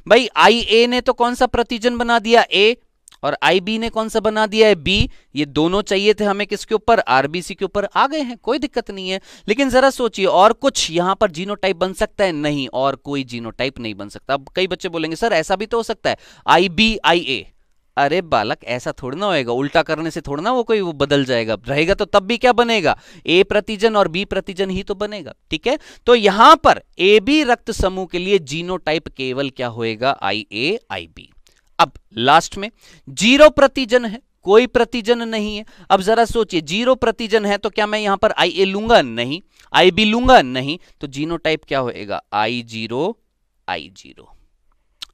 भाई आई ए ने तो कौन सा प्रतिजन बना दिया? ए। और आई बी ने कौन सा बना दिया है? बी। ये दोनों चाहिए थे हमें किसके ऊपर? आरबीसी के ऊपर। आ गए हैं, कोई दिक्कत नहीं है। लेकिन जरा सोचिए, और कुछ यहां पर जीनोटाइप बन सकता है? नहीं, और कोई जीनोटाइप नहीं बन सकता। अब कई बच्चे बोलेंगे सर ऐसा भी तो हो सकता है, आई बी आई ए। अरे बालक, ऐसा थोड़ा ना होएगा, उल्टा करने से थोड़ा ना वो बदल जाएगा। रहेगा तो तब भी क्या बनेगा? ए प्रतिजन और बी प्रतिजन ही तो बनेगा। ठीक है, तो यहां पर ए बी रक्त समूह के लिए जीनोटाइप केवल क्या होएगा? आई ए आई बी। अब लास्ट में जीरो प्रतिजन है, कोई प्रतिजन नहीं है। अब जरा सोचिए, जीरो प्रतिजन है तो क्या मैं यहां पर आई ए लूंगा? नहीं। आई बी लूंगा? नहीं। तो जीनोटाइप क्या होएगा? आई जीरो आई जीरो।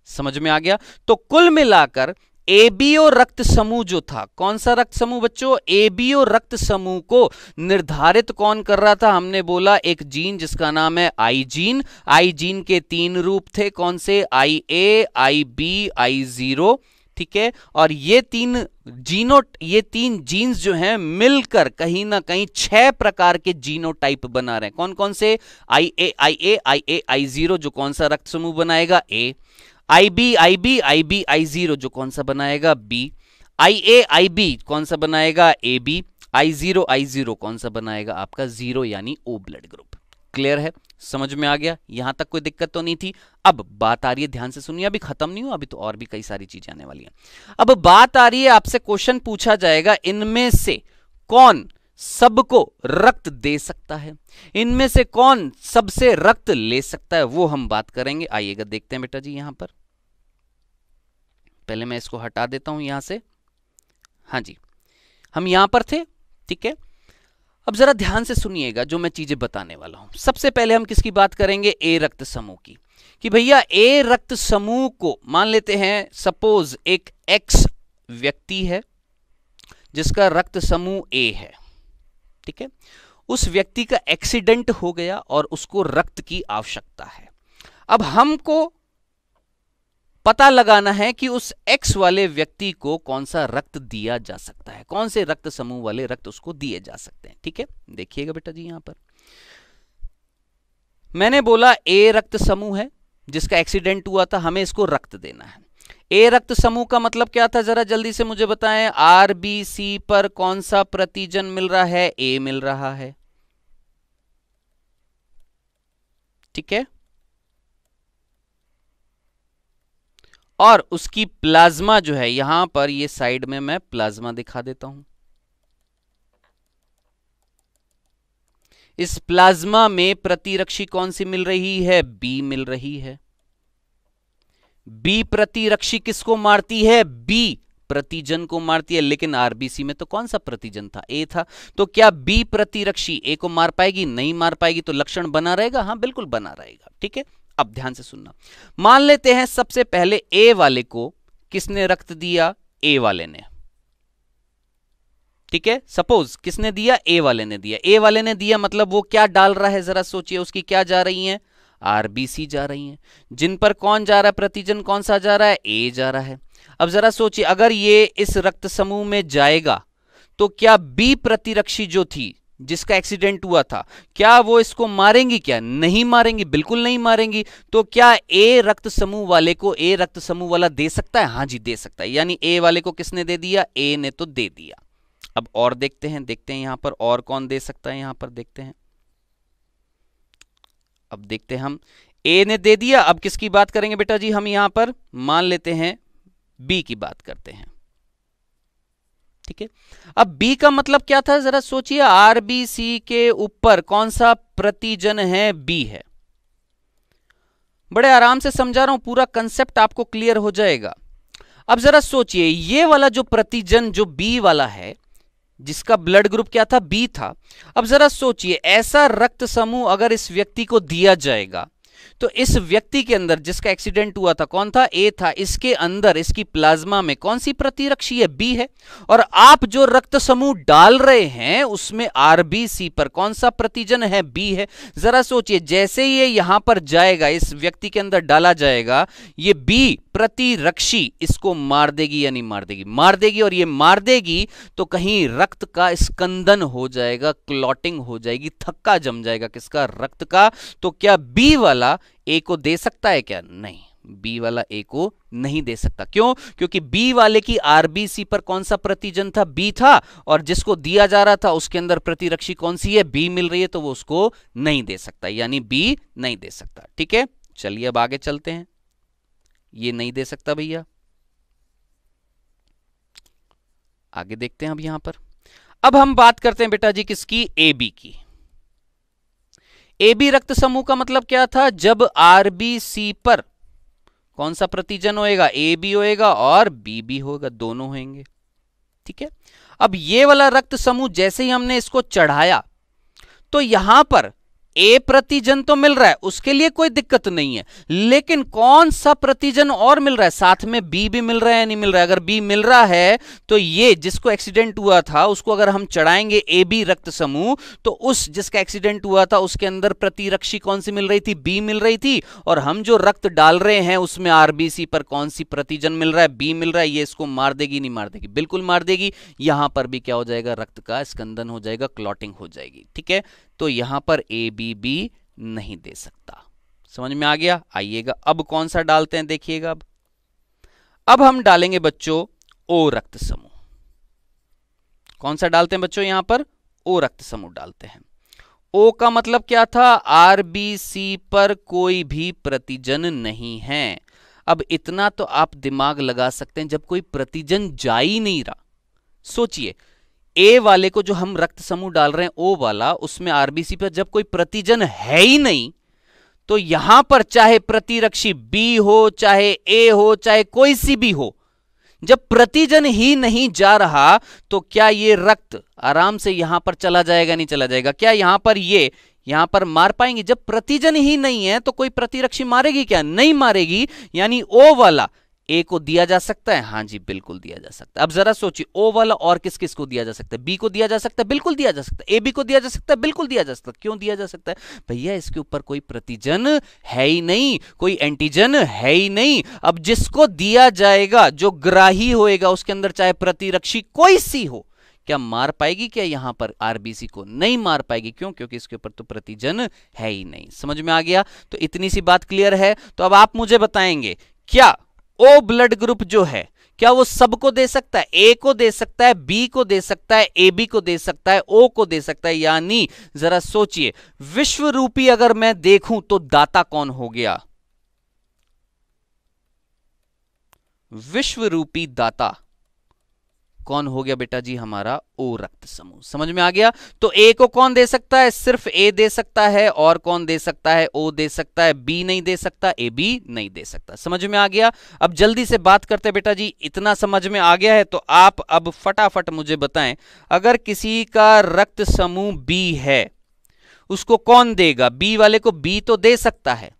समझ में आ गया? तो कुल मिलाकर एबीओ रक्त समूह जो था, कौन सा रक्त समूह बच्चों? एबीओ रक्त समूह को निर्धारित कौन कर रहा था? हमने बोला एक जीन जिसका नाम है आई जीन। आई जीन के 3 रूप थे, कौन से? आई A I B I zero. ठीक है, और ये तीन जीन्स जो हैं मिलकर कहीं ना कहीं 6 प्रकार के जीनोटाइप बना रहे हैं। कौन कौन से? आई ए आई जीरो जो कौन सा रक्त समूह बनाएगा? ए। आई बी आई जीरो जो कौन सा बनाएगा? बी। आई बी कौन सा बनाएगा? A B. आई जीरो कौन सा बनाएगा? आपका जीरो यानी ओ ब्लड ग्रुप। क्लियर है? समझ में आ गया? यहां तक कोई दिक्कत तो नहीं थी। अब बात आ रही है, ध्यान से सुनिए, अभी खत्म नहीं हुआ, अभी तो और भी कई सारी चीजें आने वाली हैं। अब बात आ रही है, आपसे क्वेश्चन पूछा जाएगा, इनमें से कौन सबको रक्त दे सकता है? इनमें से कौन सबसे रक्त ले सकता है? वो हम बात करेंगे। आइएगा देखते हैं बेटा जी। यहां पर पहले मैं इसको हटा देता हूं यहां से। हाँ जी, हम यहां पर थे ठीक है, अब जरा ध्यान से सुनिएगा जो मैं चीजें बताने वाला हूं। सबसे पहले हम किसकी बात करेंगे? ए रक्त समूह की। कि भैया ए रक्त समूह को मान लेते हैं, सपोज एक एक्स व्यक्ति है जिसका रक्त समूह ए है, ठीक है। उस व्यक्ति का एक्सीडेंट हो गया और उसको रक्त की आवश्यकता है। अब हमको पता लगाना है कि उस एक्स वाले व्यक्ति को कौन सा रक्त दिया जा सकता है, कौन से रक्त समूह वाले रक्त उसको दिए जा सकते हैं। ठीक है, देखिएगा बेटा जी, यहां पर मैंने बोला ए रक्त समूह है जिसका एक्सीडेंट हुआ था, हमें इसको रक्त देना है। ए रक्त समूह का मतलब क्या था, जरा जल्दी से मुझे बताएं। आरबीसी पर कौन सा प्रतिजन मिल रहा है? ए मिल रहा है, ठीक है। और उसकी प्लाज्मा जो है, यहां पर ये साइड में मैं प्लाज्मा दिखा देता हूं। इस प्लाज्मा में प्रतिरक्षी कौन सी मिल रही है? बी मिल रही है। बी प्रतिरक्षी किसको मारती है? बी प्रतिजन को मारती है। लेकिन आरबीसी में तो कौन सा प्रतिजन था? ए था। तो क्या बी प्रतिरक्षी ए को मार पाएगी? नहीं मार पाएगी। तो लक्षण बना रहेगा? हाँ बिल्कुल बना रहेगा। ठीक है, अब ध्यान से सुनना। मान लेते हैं सबसे पहले ए वाले को किसने रक्त दिया? ए वाले ने, ठीक है। सपोज किसने दिया? ए वाले ने दिया। ए वाले ने दिया मतलब वो क्या डाल रहा है, जरा सोचिए। उसकी क्या जा रही है? आरबीसी जा रही है। जिन पर कौन जा रहा है? प्रतिजन कौन सा जा रहा है? ए जा रहा है। अब जरा सोचिए, अगर ये इस रक्त समूह में जाएगा तो क्या बी प्रतिरक्षी जो थी, जिसका एक्सीडेंट हुआ था, क्या वो इसको मारेंगी? क्या नहीं मारेंगी, बिल्कुल नहीं मारेंगी। तो क्या ए रक्त समूह वाले को ए रक्त समूह वाला दे सकता है? हाँ जी दे सकता है। यानी ए वाले को किसने दे दिया? ए ने तो दे दिया। अब और देखते हैं यहां पर और कौन दे सकता है। यहां पर देखते हैं, अब देखते हैं हम। ए ने दे दिया। अब किसकी बात करेंगे बेटा जी? हम यहां पर मान लेते हैं बी की बात करते हैं, ठीक है। अब बी का मतलब क्या था, जरा सोचिए। आरबीसी के ऊपर कौन सा प्रतिजन है? बी है। बड़े आराम से समझा रहा हूं, पूरा कंसेप्ट आपको क्लियर हो जाएगा। अब जरा सोचिए, ये वाला जो प्रतिजन जो बी वाला है, जिसका ब्लड ग्रुप क्या था? बी था। अब जरा सोचिए, ऐसा रक्त समूह अगर इस व्यक्ति को दिया जाएगा तो इस व्यक्ति के अंदर जिसका एक्सीडेंट हुआ था कौन था? ए था। इसके अंदर इसकी प्लाज्मा में कौन सी प्रतिरक्षी है? बी है। और आप जो रक्त समूह डाल रहे हैं उसमें आरबीसी पर कौन सा प्रतिजन है? बी है। जरा सोचिए, जैसे ये यहां पर जाएगा, इस व्यक्ति के अंदर डाला जाएगा, ये बी प्रतिरक्षी इसको मार देगी या नहीं मार देगी? मार देगी। और ये मार देगी तो कहीं रक्त का स्कंदन हो जाएगा, क्लॉटिंग हो जाएगी, थक्का जम जाएगा किसका? रक्त का। तो क्या बी वाला ए को दे सकता है? क्या नहीं, बी वाला ए को नहीं दे सकता। क्यों? क्योंकि बी वाले की आरबीसी पर कौन सा प्रतिजन था? बी था। और जिसको दिया जा रहा था उसके अंदर प्रतिरक्षी कौन सी है? बी मिल रही है। तो वो उसको नहीं दे सकता, यानी बी नहीं दे सकता। ठीक है, चलिए अब आगे चलते हैं। ये नहीं दे सकता भैया, आगे देखते हैं। अब यहां पर अब हम बात करते हैं बेटा जी किसकी? ए बी की। ए बी रक्त समूह का मतलब क्या था? जब आरबीसी पर कौन सा प्रतिजन होएगा? ए बी होएगा और बी बी होगा, दोनों होंगे। ठीक है, अब ये वाला रक्त समूह जैसे ही हमने इसको चढ़ाया तो यहां पर ए प्रतिजन तो मिल रहा है, उसके लिए कोई दिक्कत नहीं है। लेकिन कौन सा प्रतिजन और मिल रहा है? साथ में बी भी मिल रहा है या नहीं मिल रहा है? अगर बी मिल रहा है तो ये जिसको एक्सीडेंट हुआ था उसको अगर हम चढ़ाएंगे ए बी रक्त समूह, तो उस जिसका एक्सीडेंट हुआ था उसके अंदर प्रतिरक्षी कौन सी मिल रही थी? बी मिल रही थी। और हम जो रक्त डाल रहे हैं उसमें आरबीसी पर कौन सी प्रतिजन मिल रहा है? बी मिल रहा है। ये इसको मार देगी नहीं मार देगी? बिल्कुल मार देगी। यहां पर भी क्या हो जाएगा? रक्त का स्कंदन हो जाएगा, क्लॉटिंग हो जाएगी। ठीक है, तो यहां पर ए बी बी नहीं दे सकता। समझ में आ गया? आइएगा अब कौन सा डालते हैं, देखिएगा। अब हम डालेंगे बच्चों ओ रक्त समूह। कौन सा डालते हैं बच्चों? यहां पर ओ रक्त समूह डालते हैं। ओ का मतलब क्या था? आरबीसी पर कोई भी प्रतिजन नहीं है। अब इतना तो आप दिमाग लगा सकते हैं, जब कोई प्रतिजन जा ही नहीं रहा, सोचिए ए वाले को जो हम रक्त समूह डाल रहे हैं ओ वाला, उसमें आरबीसी पर जब कोई प्रतिजन है ही नहीं, तो यहां पर चाहे प्रतिरक्षी बी हो, चाहे ए हो, चाहे कोई सी भी हो, जब प्रतिजन ही नहीं जा रहा तो क्या ये रक्त आराम से यहां पर चला जाएगा? नहीं चला जाएगा। क्या यहां पर मार पाएंगे? जब प्रतिजन ही नहीं है तो कोई प्रतिरक्षी मारेगी क्या? नहीं मारेगी। यानी ओ वाला ए को दिया जा सकता है, हाँ जी बिल्कुल दिया जा सकता है। अब जरा सोचिए, ओ वाला और किस किस को दिया जा सकता है? बी को दिया जा सकता है, बिल्कुल दिया जा सकता है। ए बी को दिया जा सकता है, बिल्कुल दिया जा सकता है। क्यों दिया जा सकता है? भैया इसके ऊपर कोई प्रतिजन है ही नहीं, कोई एंटीजन है ही नहीं। अब जिसको दिया जाएगा, जो ग्राही होएगा, उसके अंदर चाहे प्रतिरक्षी कोई सी हो, क्या मार पाएगी क्या यहां पर आरबीसी को? नहीं मार पाएगी। क्यों? क्योंकि इसके ऊपर तो प्रतिजन है ही नहीं। समझ में आ गया? तो इतनी सी बात क्लियर है। तो अब आप मुझे बताएंगे, क्या ओ ब्लड ग्रुप जो है, क्या वो सबको दे सकता है? ए को दे सकता है, बी को दे सकता है, ए बी को दे सकता है, ओ को दे सकता है। यानी जरा सोचिए, विश्व रूपी अगर मैं देखूं तो दाता कौन हो गया? विश्व रूपी दाता कौन हो गया बेटा जी? हमारा ओ रक्त समूह। समझ में आ गया? तो ए को कौन दे सकता है? सिर्फ ए दे सकता है। और कौन दे सकता है? ओ दे सकता है। बी नहीं दे सकता, ए बी नहीं दे सकता। समझ में आ गया? अब जल्दी से बात करते बेटा जी। इतना समझ में आ गया है तो आप अब फटाफट मुझे बताएं, अगर किसी का रक्त समूह बी है, उसको कौन देगा? बी वाले को बी तो दे सकता है,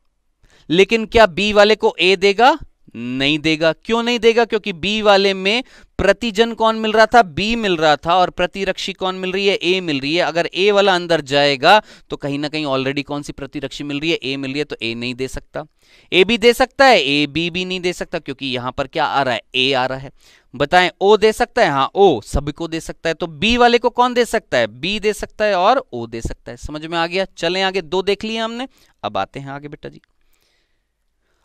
लेकिन क्या बी वाले को ए देगा? नहीं देगा। क्यों नहीं देगा? क्योंकि बी वाले में प्रतिजन कौन मिल रहा था? बी मिल रहा था। और प्रतिरक्षी कौन मिल रही है? ए मिल रही है। अगर ए वाला अंदर जाएगा तो कहीं ना कहीं ऑलरेडी कौन सी प्रतिरक्षी मिल रही है? ए मिल रही है। तो ए नहीं दे सकता। ए भी दे सकता है, ए बी भी नहीं दे सकता, क्योंकि यहां पर क्या आ रहा है? ए आ रहा है। बताएं, ओ दे सकता है? हाँ, ओ सभी को दे सकता है। तो बी वाले को कौन दे सकता है? बी दे सकता है और ओ दे सकता है। समझ में आ गया? चलें आगे। दो देख लिए हमने, अब आते हैं आगे बेटा जी।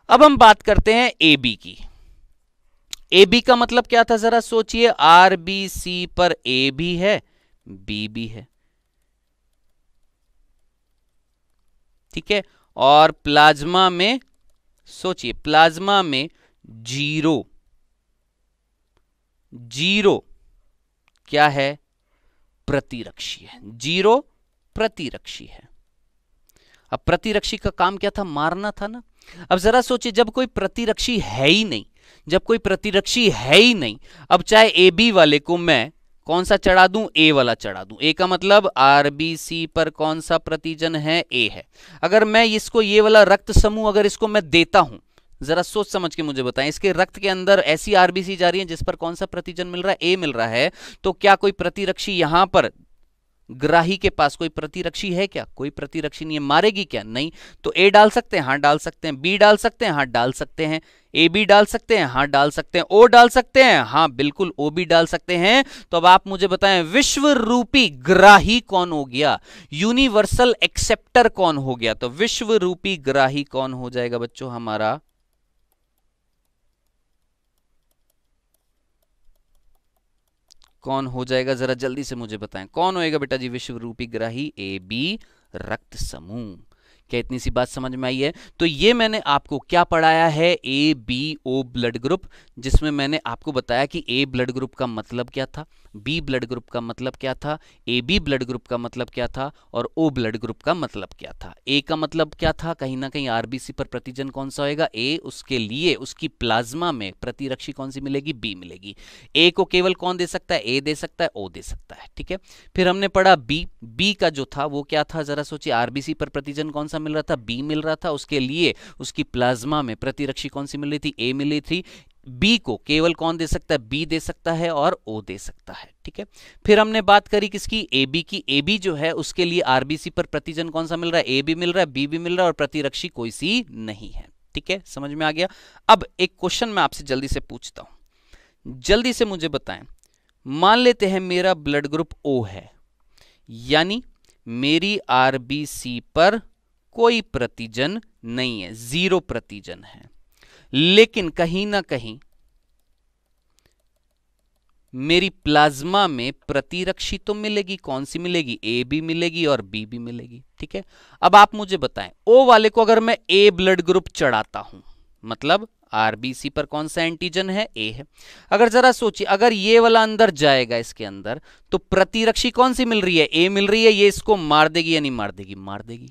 अब हम बात करते हैं ए बी की। ए बी का मतलब क्या था? जरा सोचिए, आर बी सी पर ए भी है, बी भी है, ठीक है। और प्लाज्मा में सोचिए, प्लाज्मा में जीरो जीरो क्या है? प्रतिरक्षी है। जीरो प्रतिरक्षी है। अब प्रतिरक्षी का काम क्या था? मारना था ना। अब जरा सोचिए, जब कोई प्रतिरक्षी है ही नहीं, जब कोई प्रतिरक्षी है ही नहीं, अब चाहे ए बी वाले को मैं कौन सा चढ़ा दूं? ए वाला चढ़ा दूं। ए का मतलब आरबीसी पर कौन सा प्रतिजन है? ए है। अगर मैं इसको ये वाला रक्त समूह अगर इसको मैं देता हूं, जरा सोच समझ के मुझे बताएं, इसके रक्त के अंदर ऐसी आरबीसी जा रही है जिस पर कौन सा प्रतिजन मिल रहा है? ए मिल रहा है। तो क्या कोई प्रतिरक्षी यहां पर ग्राही के पास कोई प्रतिरक्षी है क्या? कोई प्रतिरक्षी नहीं है। मारेगी क्या? नहीं। तो ए डाल सकते हैं? हाँ डाल सकते हैं। बी डाल सकते हैं? हाँ डाल सकते हैं। ए बी डाल सकते हैं? हाँ डाल सकते हैं। ओ डाल सकते हैं? हाँ बिल्कुल, ओ भी डाल सकते हैं। तो अब आप मुझे बताएं, विश्व रूपी ग्राही कौन हो गया? यूनिवर्सल एक्सेप्टर कौन हो गया? तो विश्व रूपी ग्राही कौन हो जाएगा बच्चों? हमारा कौन हो जाएगा? जरा जल्दी से मुझे बताएं, कौन होएगा बेटा जी विश्व रूपी ग्राही? ए बी रक्त समूह। क्या इतनी सी बात समझ में आई है? तो ये मैंने आपको क्या पढ़ाया है? A B O blood group, जिसमें मैंने आपको बताया कि ए ब्लड ग्रुप का मतलब क्या था, बी ब्लड ग्रुप का मतलब क्या था, ए बी ब्लड ग्रुप का मतलब क्या था, और ओ ब्लड ग्रुप का मतलब क्या था। ए का मतलब क्या था? कहीं ना कहीं आरबीसी पर प्रतिजन कौन सा होएगा? ए। उसके लिए उसकी प्लाज्मा में प्रतिरक्षी कौन सी मिलेगी? बी मिलेगी। ए को केवल कौन दे सकता है? ए दे सकता है, ओ दे सकता है, ठीक है। फिर हमने पढ़ा बी। बी का जो था वो क्या था? जरा सोचिए, आरबीसी पर प्रतिजन कौन सा मिल रहा था? बी मिल रहा था। उसके लिए उसकी प्लाज्मा में प्रतिरक्षी कौन सी मिल रही थी? ए मिल रही थी। बी को केवल कौन दे सकता है? बी दे सकता है और ओ दे सकता है, ठीक है। फिर हमने बात करी किसकी? ए बी की। ए बी जो है उसके लिए आरबीसी पर प्रतिजन कौन सा मिल रहा है? ए भी मिल रहा है, बी भी मिल रहा है, और प्रतिरक्षी कोई सी नहीं है, ठीक है। समझ में आ गया? अब एक क्वेश्चन मैं आपसे जल्दी से पूछता हूं, जल्दी से मुझे बताएं। मान लेते हैं मेरा ब्लड ग्रुप ओ है, यानी मेरी आरबीसी पर कोई प्रतिजन नहीं है, जीरो प्रतिजन है, लेकिन कहीं ना कहीं मेरी प्लाज्मा में प्रतिरक्षी तो मिलेगी। कौन सी मिलेगी? ए भी मिलेगी और बी भी मिलेगी, ठीक है। अब आप मुझे बताएं, ओ वाले को अगर मैं ए ब्लड ग्रुप चढ़ाता हूं, मतलब आरबीसी पर कौन सा एंटीजन है, ए है। अगर जरा सोचिए, अगर ये वाला अंदर जाएगा इसके अंदर तो प्रतिरक्षी कौन सी मिल रही है, ए मिल रही है, ये इसको मार देगी या नहीं मार देगी, मार देगी।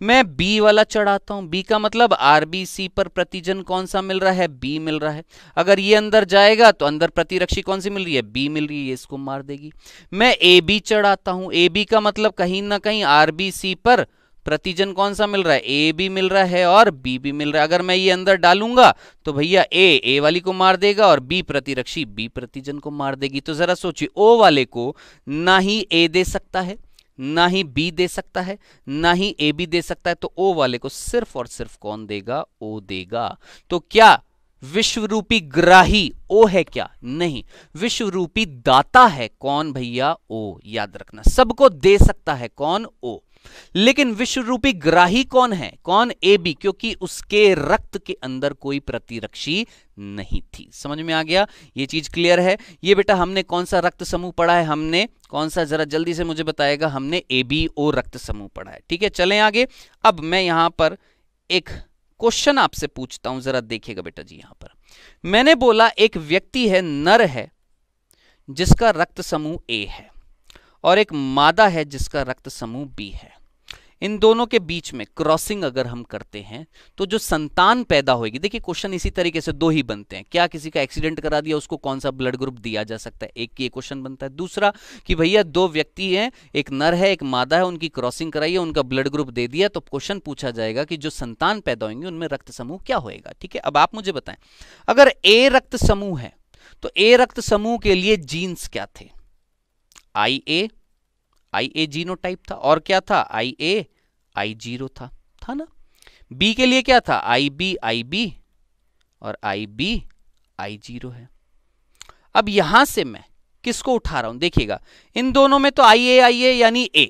मैं बी वाला चढ़ाता हूं, बी का मतलब आरबीसी पर प्रतिजन कौन सा मिल रहा है, बी मिल रहा है। अगर ये अंदर जाएगा तो अंदर प्रतिरक्षी कौन सी मिल रही है, बी मिल रही है, ये इसको मार देगी। मैं ए बी चढ़ाता हूं, ए बी का मतलब कहीं ना कहीं आरबीसी पर प्रतिजन कौन सा मिल रहा है, ए भी मिल रहा है और बी भी मिल रहा है। अगर मैं ये अंदर डालूंगा तो भैया ए वाली को मार देगा और बी प्रतिरक्षी बी प्रतिजन को मार देगी। तो जरा सोचिए, ओ वाले को ना ही ए दे सकता है, ना ही बी दे सकता है, ना ही ए बी दे सकता है, तो ओ वाले को सिर्फ और सिर्फ कौन देगा, ओ देगा। तो क्या विश्व रूपी ग्राही ओ है क्या, नहीं, विश्व रूपी दाता है कौन भैया, ओ। याद रखना, सबको दे सकता है कौन, ओ। लेकिन विश्व रूपी ग्राही कौन है, कौन, ए बी, क्योंकि उसके रक्त के अंदर कोई प्रतिरक्षी नहीं थी। समझ में आ गया, ये चीज क्लियर है। ये बेटा हमने कौन सा रक्त समूह पढ़ा है, हमने कौन सा, जरा जल्दी से मुझे बताएगा, हमने ए बी ओ रक्त समूह पढ़ा है। ठीक है, चलें आगे। अब मैं यहां पर एक क्वेश्चन आपसे पूछता हूं, जरा देखिएगा बेटा जी। यहां पर मैंने बोला एक व्यक्ति है, नर है, जिसका रक्त समूह ए है, और एक मादा है जिसका रक्त समूह बी है। इन दोनों के बीच में क्रॉसिंग अगर हम करते हैं तो जो संतान पैदा होगी, देखिए क्वेश्चन इसी तरीके से दो ही बनते हैं। क्या किसी का एक्सीडेंट करा दिया, उसको कौन सा ब्लड ग्रुप दिया जा सकता है, एक की क्वेश्चन बनता है। दूसरा कि भैया दो व्यक्ति हैं, एक नर है एक मादा है, उनकी क्रॉसिंग कराइए, उनका ब्लड ग्रुप दे दिया, तो क्वेश्चन पूछा जाएगा कि जो संतान पैदा होंगे उनमें रक्त समूह क्या होएगा। ठीक है, अब आप मुझे बताएं, अगर ए रक्त समूह है तो ए रक्त समूह के लिए जीन्स क्या थे, आई ए जीनोटाइप था, और क्या था, आई जीरो था ना। बी के लिए क्या था, आई बी, और आई जीरो है। अब यहां से मैं किसको उठा रहा हूं, देखिएगा इन दोनों में तो आई ए यानी ए,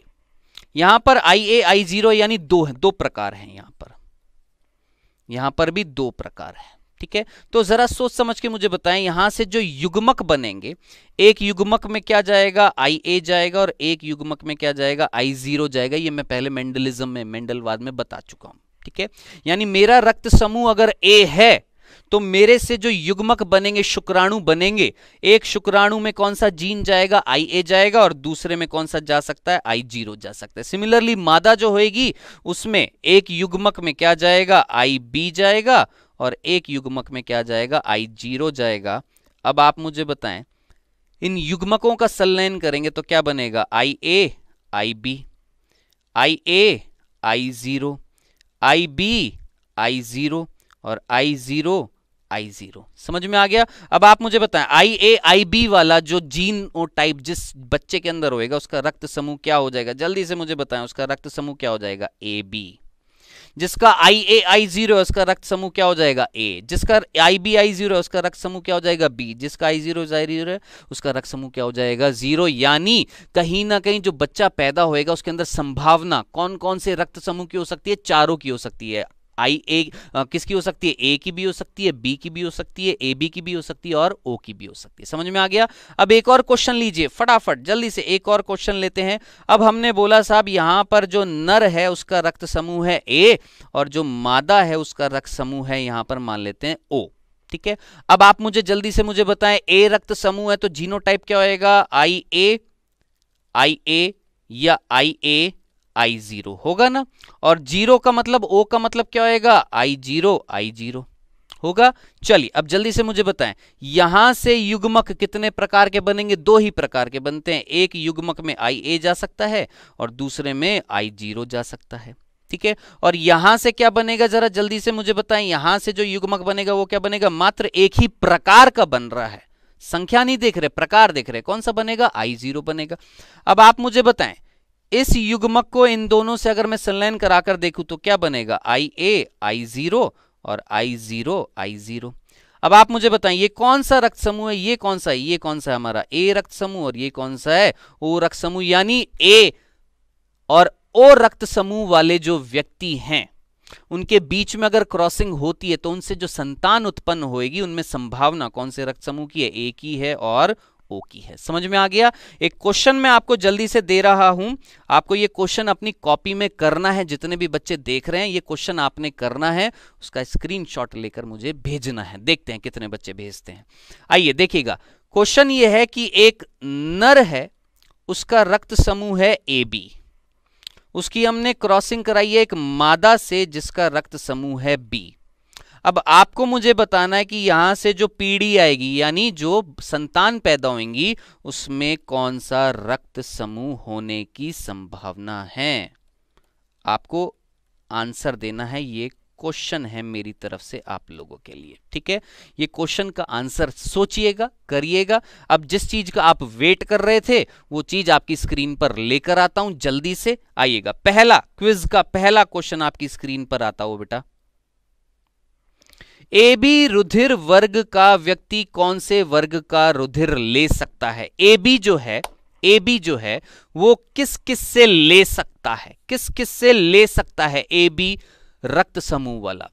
यहां पर आई जीरो यानी दो है, दो प्रकार हैं यहां पर भी दो प्रकार है। ठीक है, तो जरा सोच समझ के मुझे बताएं, यहां से जो युग्मक बनेंगे, एक युग्मक में क्या जाएगा, आई ए जाएगा, और एक युग्मक में क्या जाएगा, आई जीरो जाएगा। ये मैं पहले मेंडलिज्म में, मेंडलवाद में बता चुका हूं। ठीक है, यानी मेरा रक्त समूह अगर ए है तो मेरे से जो युग्मक बनेंगे, शुक्राणु बनेंगे, एक शुक्राणु में कौन सा जीन जाएगा, आई ए जाएगा, और दूसरे में कौन सा जा सकता है, आई जीरो जा सकता है। सिमिलरली मादा जो होएगी उसमें एक युग्मक में क्या जाएगा, आई बी जाएगा, और एक युग्मक में क्या जाएगा, आई जीरो जाएगा। अब आप मुझे बताएं, इन युग्मकों का संलयन करेंगे तो क्या बनेगा, I A I B, I zero, I B I zero, और आई जीरो। समझ में आ गया। अब आप मुझे बताएं, आई बी वाला जो जीन और टाइप जिस बच्चे के अंदर होएगा उसका रक्त समूह क्या हो जाएगा, जल्दी से मुझे बताएं, उसका रक्त समूह क्या हो जाएगा, ए बी। जिसका आई जीरो है उसका रक्त समूह क्या हो जाएगा, ए। जिसका आई जीरो है उसका रक्त समूह क्या हो जाएगा, बी। जिसका आई जीरो है उसका रक्त समूह क्या हो जाएगा, जीरो। यानी कहीं ना कहीं जो बच्चा पैदा होएगा उसके अंदर संभावना कौन कौन से रक्त समूह की हो सकती है, चारों की हो सकती है। आई ए किसकी हो सकती है, ए की भी हो सकती है, बी की भी हो सकती है, ए बी की भी हो सकती है, और ओ की भी हो सकती है। समझ में आ गया। अब एक और क्वेश्चन लीजिए फटाफट, जल्दी से एक और क्वेश्चन लेते हैं। अब हमने बोला साहब यहां पर जो नर है उसका रक्त समूह है ए, और जो मादा है उसका रक्त समूह है यहां पर मान लेते हैं ओ। ठीक है, अब आप मुझे जल्दी से मुझे बताएं, ए रक्त समूह है तो जीनोटाइप क्या होएगा, आई ए या आई जीरो होगा ना। और जीरो का मतलब, ओ का मतलब क्या होएगा, आई जीरो होगा। चलिए अब जल्दी से मुझे बताएं, यहां से युग्मक कितने प्रकार के बनेंगे, दो ही प्रकार के बनते हैं। एक युग्मक में आई ए जा सकता है और दूसरे में आई जीरो जा सकता है। ठीक है, और यहां से क्या बनेगा, जरा जल्दी से मुझे बताएं, यहां से जो युग्मक बनेगा वो क्या बनेगा, मात्र एक ही प्रकार का बन रहा है, संख्या नहीं देख रहे, प्रकार देख रहे, कौन सा बनेगा, आई जीरो बनेगा। अब आप मुझे बताएं, इस युग्मक को इन दोनों से अगर मैं संलयन कराकर देखूं तो क्या बनेगा, आई ए आई जीरो, और आई जीरो। अब आप मुझे बताएं, ये कौन सा रक्त समूह है, ये कौन सा है, ये कौन सा है हमारा ए रक्त समूह, और ये कौन सा है, ओ रक्त समूह। यानी ए और ओ रक्त समूह वाले जो व्यक्ति हैं उनके बीच में अगर क्रॉसिंग होती है तो उनसे जो संतान उत्पन्न होएगी उनमें संभावना कौन से रक्त समूह की है, ए की है और ओ की है। समझ में आ गया? एक क्वेश्चन मैं आपको जल्दी से दे रहा हूं, आपको ये क्वेश्चन अपनी कॉपी में करना है। जितने भी बच्चे देख रहे हैं ये क्वेश्चन आपने करना है, उसका स्क्रीनशॉट लेकर मुझे भेजना है। देखते हैं कितने बच्चे भेजते हैं। आइए देखिएगा, क्वेश्चन ये है कि एक नर है, उसका रक्त समूह है AB, उसकी हमने क्रॉसिंग कराई है एक मादा से जिसका रक्त समूह है B। अब आपको मुझे बताना है कि यहां से जो पीढ़ी आएगी यानी जो संतान पैदा होंगी उसमें कौन सा रक्त समूह होने की संभावना है। आपको आंसर देना है, ये क्वेश्चन है मेरी तरफ से आप लोगों के लिए, ठीक है? ये क्वेश्चन का आंसर सोचिएगा, करिएगा। अब जिस चीज का आप वेट कर रहे थे वो चीज आपकी स्क्रीन पर लेकर आता हूं, जल्दी से आइएगा। पहला क्विज का पहला क्वेश्चन आपकी स्क्रीन पर आता हो बेटा। AB रुधिर वर्ग का व्यक्ति कौन से वर्ग का रुधिर ले सकता है? AB जो है वो किस किस से ले सकता है? किस किस से ले सकता है AB रक्त समूह वाला?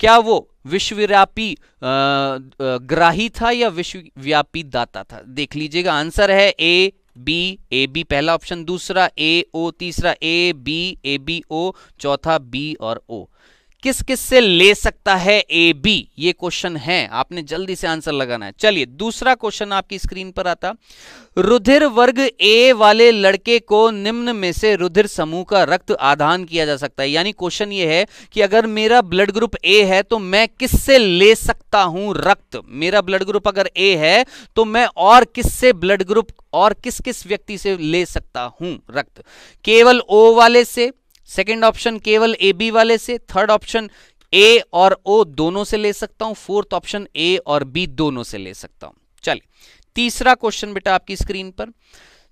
क्या वो विश्वव्यापी ग्राही था या विश्वव्यापी दाता था? देख लीजिएगा, आंसर है ए बी पहला ऑप्शन, दूसरा AO, तीसरा ABO, चौथा B और O। किस किस से ले सकता है AB? ये क्वेश्चन है, आपने जल्दी से आंसर लगाना है। चलिए दूसरा क्वेश्चन आपकी स्क्रीन पर आता। रुधिर वर्ग A वाले लड़के को निम्न में से रुधिर समूह का रक्त आदान किया जा सकता है। यानी क्वेश्चन ये है कि अगर मेरा ब्लड ग्रुप A है तो मैं किससे ले सकता हूं रक्त? मेरा ब्लड ग्रुप अगर A है तो मैं और किससे ब्लड ग्रुप और किस किस व्यक्ति से ले सकता हूं रक्त? केवल O वाले से, सेकेंड ऑप्शन केवल AB वाले से, थर्ड ऑप्शन A और O दोनों से ले सकता हूं, फोर्थ ऑप्शन A और B दोनों से ले सकता हूं। चलिए तीसरा क्वेश्चन बेटा आपकी स्क्रीन पर।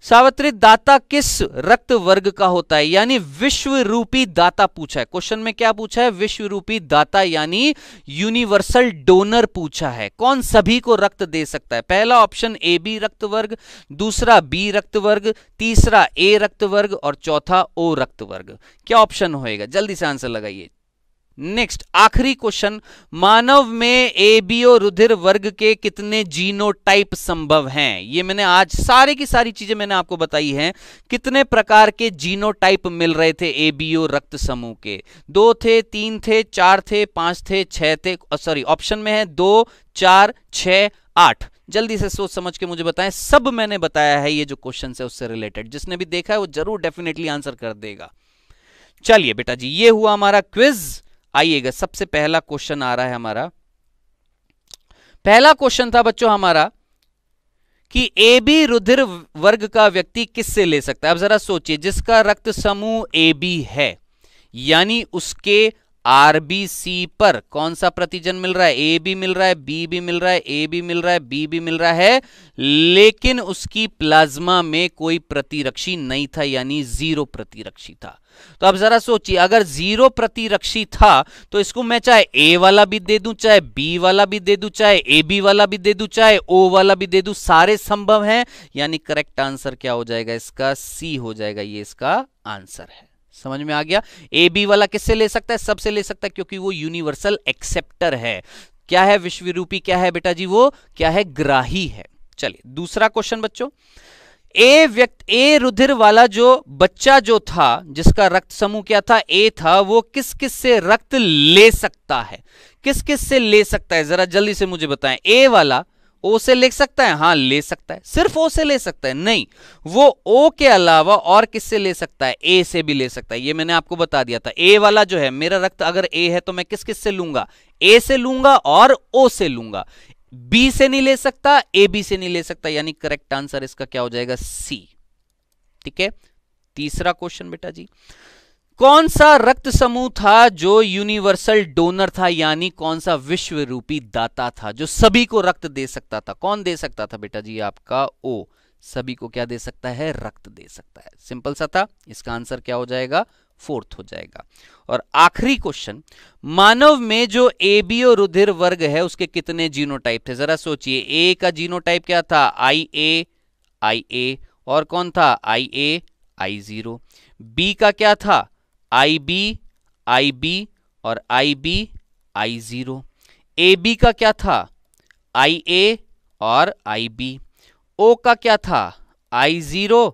सावित्री, दाता किस रक्त वर्ग का होता है? यानी विश्व रूपी दाता पूछा है क्वेश्चन में। क्या पूछा है? विश्व रूपी दाता यानी यूनिवर्सल डोनर पूछा है। कौन सभी को रक्त दे सकता है? पहला ऑप्शन AB रक्त वर्ग, दूसरा B रक्त वर्ग, तीसरा A रक्त वर्ग और चौथा O रक्त वर्ग। क्या ऑप्शन होएगा? जल्दी से आंसर लगाइए। नेक्स्ट आखिरी क्वेश्चन, मानव में ABO रुधिर वर्ग के कितने जीनोटाइप संभव हैं? ये मैंने आज सारी की सारी चीजें मैंने आपको बताई हैं। कितने प्रकार के जीनोटाइप मिल रहे थे ABO रक्त समूह के? 2 थे, 3 थे, 4 थे, 5 थे, 6 थे। सॉरी, ऑप्शन में है 2, 4, 6, 8। जल्दी से सोच समझ के मुझे बताएं। सब मैंने बताया है, ये जो क्वेश्चन है उससे रिलेटेड। जिसने भी देखा है वो जरूर डेफिनेटली आंसर कर देगा। चलिए बेटा जी, ये हुआ हमारा क्विज। आइएगा, सबसे पहला क्वेश्चन आ रहा है हमारा। पहला क्वेश्चन था बच्चों हमारा कि AB रुधिर वर्ग का व्यक्ति किससे ले सकता है? अब जरा सोचिए, जिसका रक्त समूह AB है यानी उसके RBC पर कौन सा प्रतिजन मिल रहा है? A भी मिल रहा है, B भी मिल रहा है, A भी मिल रहा है, B भी मिल रहा है, लेकिन उसकी प्लाज्मा में कोई प्रतिरक्षी नहीं था यानी 0 प्रतिरक्षी था। तो अब जरा सोचिए, अगर 0 प्रतिरक्षी था तो इसको मैं चाहे A वाला भी दे दूं, चाहे B वाला भी दे दूं, चाहे AB वाला भी दे दूं, चाहे O वाला भी दे दूं, सारे संभव हैं। यानी करेक्ट आंसर क्या हो जाएगा? इसका C हो जाएगा, ये इसका आंसर है। समझ में आ गया? AB वाला किससे ले सकता है? सबसे ले सकता है, क्योंकि वो यूनिवर्सल एक्सेप्टर है। क्या है? विश्वरूपी क्या है बेटा जी? वो क्या है? ग्राही है। चलिए दूसरा क्वेश्चन बच्चों, A रुधिर वाला जो बच्चा जो था, जिसका रक्त समूह क्या था? A था, वो किस किस से रक्त ले सकता है? किस किस से ले सकता है? जरा जल्दी से मुझे बताएं। A वाला O से ले सकता है? हाँ ले सकता है। सिर्फ O से ले सकता है? नहीं, वो O के अलावा और किससे ले सकता है? A से भी ले सकता है। ये मैंने आपको बता दिया था। A वाला जो है, मेरा रक्त अगर A है तो मैं किस किस से लूंगा? A से लूंगा और O से लूंगा। B से नहीं ले सकता, AB से नहीं ले सकता। यानी करेक्ट आंसर इसका क्या हो जाएगा? C। ठीक है, तीसरा क्वेश्चन बेटा जी, कौन सा रक्त समूह था जो यूनिवर्सल डोनर था? यानी कौन सा विश्व रूपी दाता था जो सभी को रक्त दे सकता था? कौन दे सकता था बेटा जी? आपका O सभी को क्या दे सकता है? रक्त दे सकता है। सिंपल सा था। इसका आंसर क्या हो जाएगा? फोर्थ हो जाएगा। और आखिरी क्वेश्चन, मानव में जो ABO रुधिर वर्ग है उसके कितने जीनोटाइप थे? जरा सोचिए। A का जीनोटाइप क्या था? IA। और कौन था? IA। B का क्या था? IB और IB। AB का क्या था? IA और IB। ओ का क्या था, I0,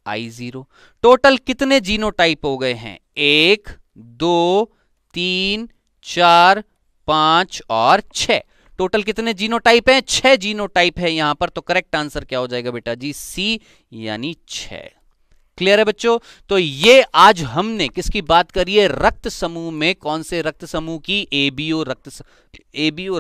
I0। टोटल कितने जीनोटाइप हो गए हैं, 1 2 3 4 5 और 6। टोटल कितने जीनोटाइप हैं, 6 जीनोटाइप है यहां पर। तो करेक्ट आंसर क्या हो जाएगा बेटा जी, सी यानी 6। क्लियर है बच्चों। तो ये आज हमने किसकी बात करी है, रक्त समूह में। कौन से रक्त समूह की, एबीओ रक्त समूह